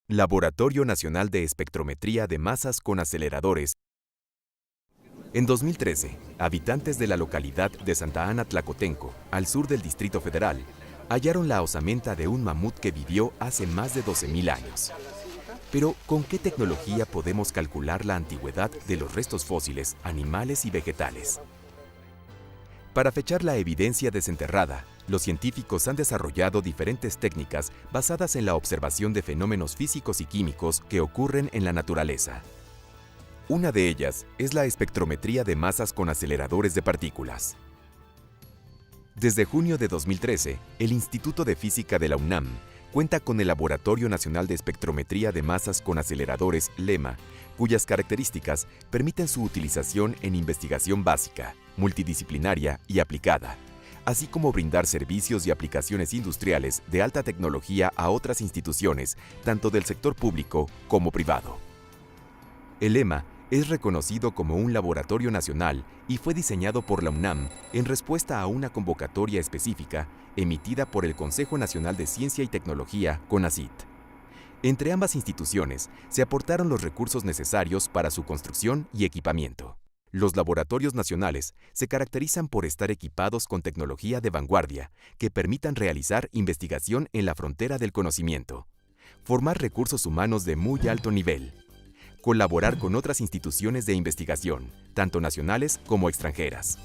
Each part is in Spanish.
Laboratorio Nacional de Espectrometría de Masas con Aceleradores. En 2013, habitantes de la localidad de Santa Ana Tlacotenco, al sur del Distrito Federal, hallaron la osamenta de un mamut que vivió hace más de 12.000 años. Pero, ¿con qué tecnología podemos calcular la antigüedad de los restos fósiles, animales y vegetales? Para fechar la evidencia desenterrada, los científicos han desarrollado diferentes técnicas basadas en la observación de fenómenos físicos y químicos que ocurren en la naturaleza. Una de ellas es la espectrometría de masas con aceleradores de partículas. Desde junio de 2013, el Instituto de Física de la UNAM cuenta con el Laboratorio Nacional de Espectrometría de Masas con Aceleradores, LEMA, cuyas características permiten su utilización en investigación básica, multidisciplinaria y aplicada, así como brindar servicios y aplicaciones industriales de alta tecnología a otras instituciones, tanto del sector público como privado. El LEMA es reconocido como un laboratorio nacional y fue diseñado por la UNAM en respuesta a una convocatoria específica emitida por el Consejo Nacional de Ciencia y Tecnología, CONACYT. Entre ambas instituciones se aportaron los recursos necesarios para su construcción y equipamiento. Los laboratorios nacionales se caracterizan por estar equipados con tecnología de vanguardia que permitan realizar investigación en la frontera del conocimiento, formar recursos humanos de muy alto nivel, colaborar con otras instituciones de investigación, tanto nacionales como extranjeras,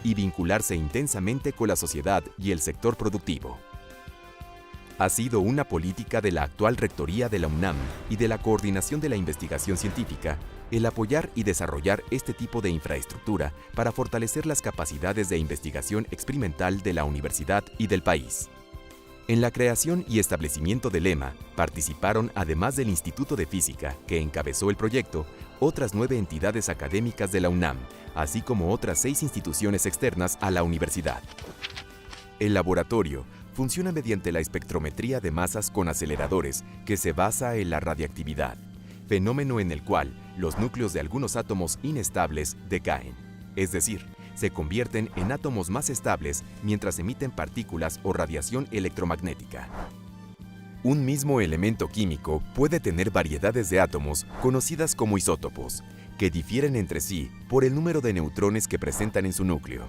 y vincularse intensamente con la sociedad y el sector productivo. Ha sido una política de la actual Rectoría de la UNAM y de la Coordinación de la Investigación Científica el apoyar y desarrollar este tipo de infraestructura para fortalecer las capacidades de investigación experimental de la universidad y del país. En la creación y establecimiento del LEMA participaron, además del Instituto de Física, que encabezó el proyecto, otras 9 entidades académicas de la UNAM, así como otras 6 instituciones externas a la universidad. El laboratorio funciona mediante la espectrometría de masas con aceleradores que se basa en la radiactividad, fenómeno en el cual los núcleos de algunos átomos inestables decaen, es decir, se convierten en átomos más estables mientras emiten partículas o radiación electromagnética. Un mismo elemento químico puede tener variedades de átomos conocidas como isótopos, que difieren entre sí por el número de neutrones que presentan en su núcleo.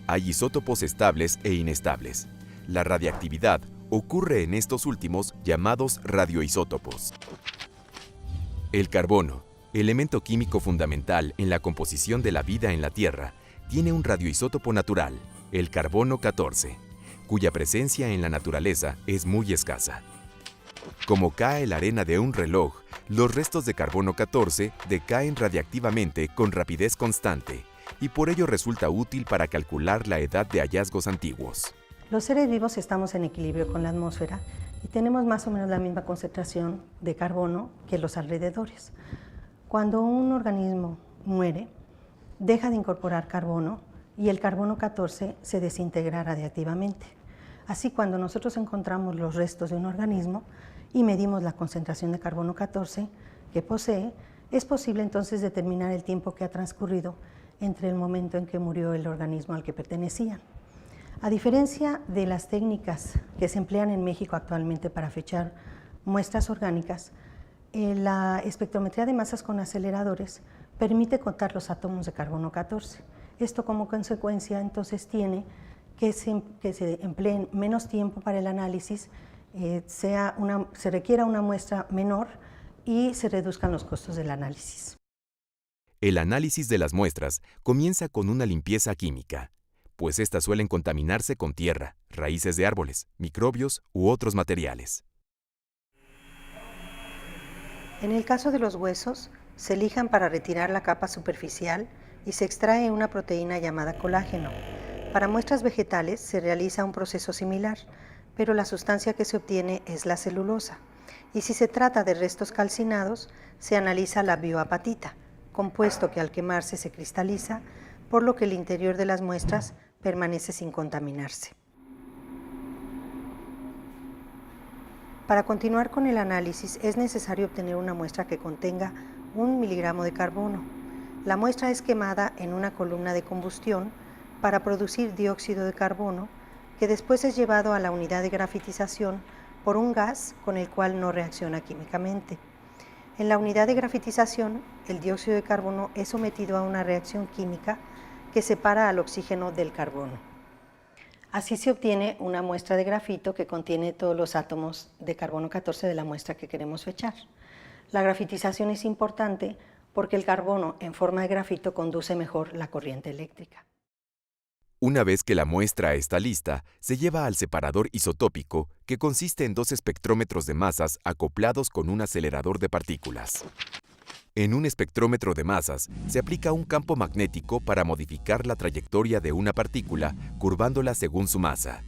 Hay isótopos estables e inestables. La radiactividad ocurre en estos últimos llamados radioisótopos. El carbono, elemento químico fundamental en la composición de la vida en la Tierra, tiene un radioisótopo natural, el carbono 14, cuya presencia en la naturaleza es muy escasa. Como cae la arena de un reloj, los restos de carbono 14 decaen radiactivamente con rapidez constante, y por ello resulta útil para calcular la edad de hallazgos antiguos. Los seres vivos estamos en equilibrio con la atmósfera y tenemos más o menos la misma concentración de carbono que los alrededores. Cuando un organismo muere, deja de incorporar carbono y el carbono 14 se desintegra radiactivamente. Así, cuando nosotros encontramos los restos de un organismo y medimos la concentración de carbono 14 que posee, es posible entonces determinar el tiempo que ha transcurrido entre el momento en que murió el organismo al que pertenecía. A diferencia de las técnicas que se emplean en México actualmente para fechar muestras orgánicas, la espectrometría de masas con aceleradores permite contar los átomos de carbono 14. Esto como consecuencia entonces tiene que se empleen menos tiempo para el análisis, se requiera una muestra menor y se reduzcan los costos del análisis. El análisis de las muestras comienza con una limpieza química, pues éstas suelen contaminarse con tierra, raíces de árboles, microbios u otros materiales. En el caso de los huesos, se lijan para retirar la capa superficial y se extrae una proteína llamada colágeno. Para muestras vegetales se realiza un proceso similar, pero la sustancia que se obtiene es la celulosa. Y si se trata de restos calcinados, se analiza la bioapatita, compuesto que al quemarse se cristaliza, por lo que el interior de las muestras permanece sin contaminarse. Para continuar con el análisis es necesario obtener una muestra que contenga 1 miligramo de carbono. La muestra es quemada en una columna de combustión para producir dióxido de carbono, que después es llevado a la unidad de grafitización por un gas con el cual no reacciona químicamente. En la unidad de grafitización, el dióxido de carbono es sometido a una reacción química que separa al oxígeno del carbono. Así se obtiene una muestra de grafito que contiene todos los átomos de carbono 14 de la muestra que queremos fechar. La grafitización es importante porque el carbono en forma de grafito conduce mejor la corriente eléctrica. Una vez que la muestra está lista, se lleva al separador isotópico, que consiste en 2 espectrómetros de masas acoplados con un acelerador de partículas. En un espectrómetro de masas se aplica un campo magnético para modificar la trayectoria de una partícula, curvándola según su masa.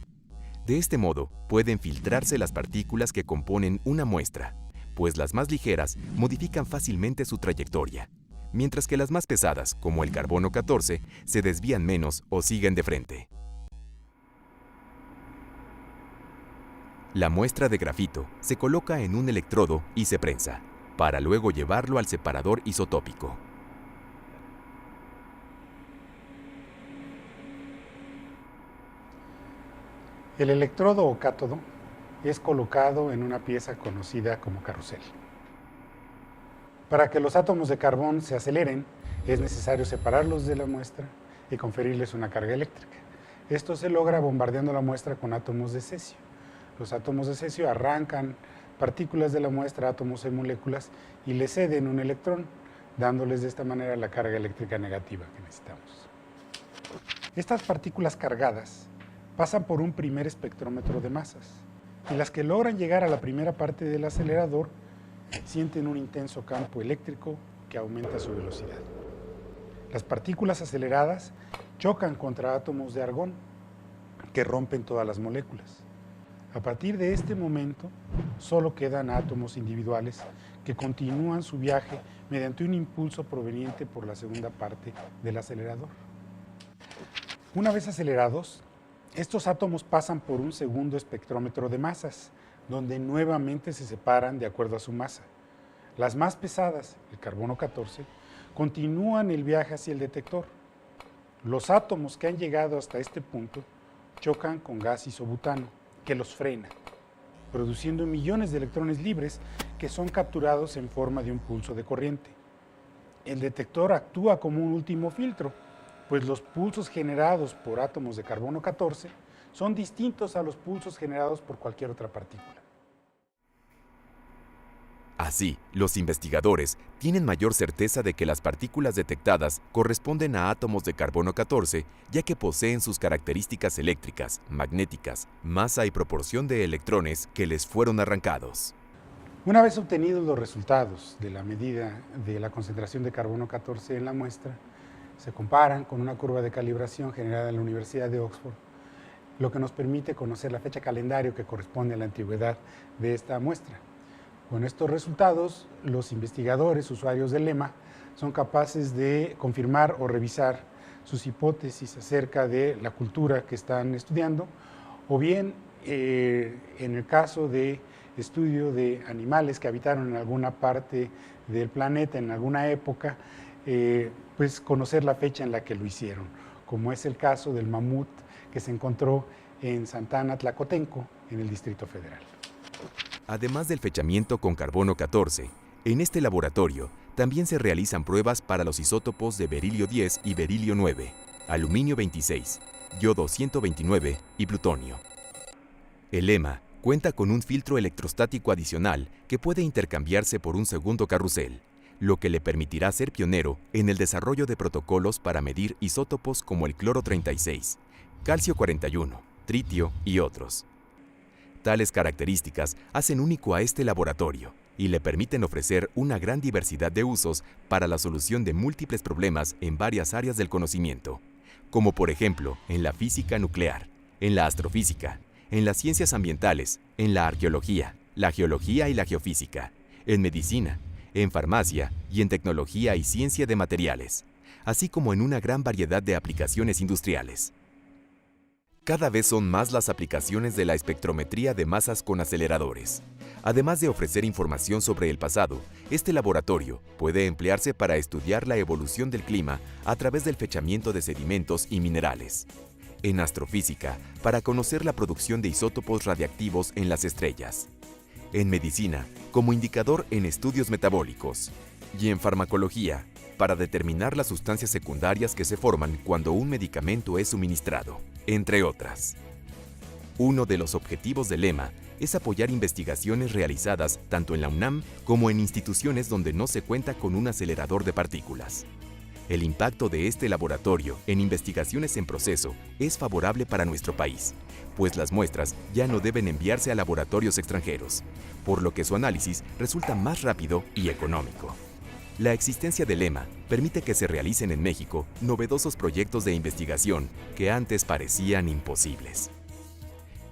De este modo, pueden filtrarse las partículas que componen una muestra, pues las más ligeras modifican fácilmente su trayectoria, mientras que las más pesadas, como el carbono 14, se desvían menos o siguen de frente. La muestra de grafito se coloca en un electrodo y se prensa, para luego llevarlo al separador isotópico. El electrodo o cátodo es colocado en una pieza conocida como carrusel. Para que los átomos de carbón se aceleren, es necesario separarlos de la muestra y conferirles una carga eléctrica. Esto se logra bombardeando la muestra con átomos de cesio. Los átomos de cesio arrancan partículas de la muestra, átomos y moléculas, y le ceden un electrón, dándoles de esta manera la carga eléctrica negativa que necesitamos. Estas partículas cargadas pasan por un primer espectrómetro de masas, y las que logran llegar a la primera parte del acelerador sienten un intenso campo eléctrico que aumenta su velocidad. Las partículas aceleradas chocan contra átomos de argón que rompen todas las moléculas. A partir de este momento, solo quedan átomos individuales que continúan su viaje mediante un impulso proveniente por la segunda parte del acelerador. Una vez acelerados, estos átomos pasan por un segundo espectrómetro de masas, donde nuevamente se separan de acuerdo a su masa. Las más pesadas, el carbono 14, continúan el viaje hacia el detector. Los átomos que han llegado hasta este punto chocan con gas isobutano, que los frena, produciendo millones de electrones libres que son capturados en forma de un pulso de corriente. El detector actúa como un último filtro, pues los pulsos generados por átomos de carbono 14 son distintos a los pulsos generados por cualquier otra partícula. Así, los investigadores tienen mayor certeza de que las partículas detectadas corresponden a átomos de carbono 14, ya que poseen sus características eléctricas, magnéticas, masa y proporción de electrones que les fueron arrancados. Una vez obtenidos los resultados de la medida de la concentración de carbono 14 en la muestra, se comparan con una curva de calibración generada en la Universidad de Oxford, lo que nos permite conocer la fecha calendario que corresponde a la antigüedad de esta muestra. Con estos resultados, los investigadores, usuarios del lema, son capaces de confirmar o revisar sus hipótesis acerca de la cultura que están estudiando, o bien, en el caso de estudio de animales que habitaron en alguna parte del planeta, en alguna época, pues conocer la fecha en la que lo hicieron, como es el caso del mamut que se encontró en Santa Ana, Tlacotenco, en el Distrito Federal. Además del fechamiento con carbono 14, en este laboratorio también se realizan pruebas para los isótopos de berilio 10 y berilio 9, aluminio 26, yodo 129 y plutonio. El lema cuenta con un filtro electrostático adicional que puede intercambiarse por un segundo carrusel, lo que le permitirá ser pionero en el desarrollo de protocolos para medir isótopos como el cloro 36, calcio 41, tritio y otros. Tales características hacen único a este laboratorio y le permiten ofrecer una gran diversidad de usos para la solución de múltiples problemas en varias áreas del conocimiento, como por ejemplo en la física nuclear, en la astrofísica, en las ciencias ambientales, en la arqueología, la geología y la geofísica, en medicina, en farmacia y en tecnología y ciencia de materiales, así como en una gran variedad de aplicaciones industriales. Cada vez son más las aplicaciones de la espectrometría de masas con aceleradores. Además de ofrecer información sobre el pasado, este laboratorio puede emplearse para estudiar la evolución del clima a través del fechamiento de sedimentos y minerales. En astrofísica, para conocer la producción de isótopos radiactivos en las estrellas. en medicina como indicador en estudios metabólicos y en farmacología para determinar las sustancias secundarias que se forman cuando un medicamento es suministrado, entre otras. Uno de los objetivos del EMA es apoyar investigaciones realizadas tanto en la UNAM como en instituciones donde no se cuenta con un acelerador de partículas. El impacto de este laboratorio en investigaciones en proceso es favorable para nuestro país, pues las muestras ya no deben enviarse a laboratorios extranjeros, por lo que su análisis resulta más rápido y económico. La existencia del EMA permite que se realicen en México novedosos proyectos de investigación que antes parecían imposibles.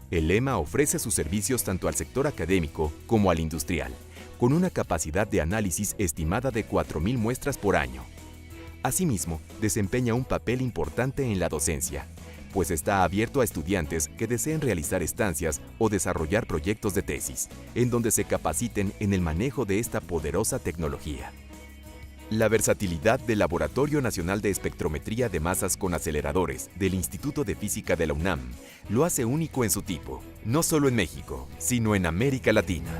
El EMA ofrece sus servicios tanto al sector académico como al industrial, con una capacidad de análisis estimada de 4,000 muestras por año. Asimismo, desempeña un papel importante en la docencia, pues está abierto a estudiantes que deseen realizar estancias o desarrollar proyectos de tesis, en donde se capaciten en el manejo de esta poderosa tecnología. La versatilidad del Laboratorio Nacional de Espectrometría de Masas con Aceleradores del Instituto de Física de la UNAM lo hace único en su tipo, no solo en México, sino en América Latina.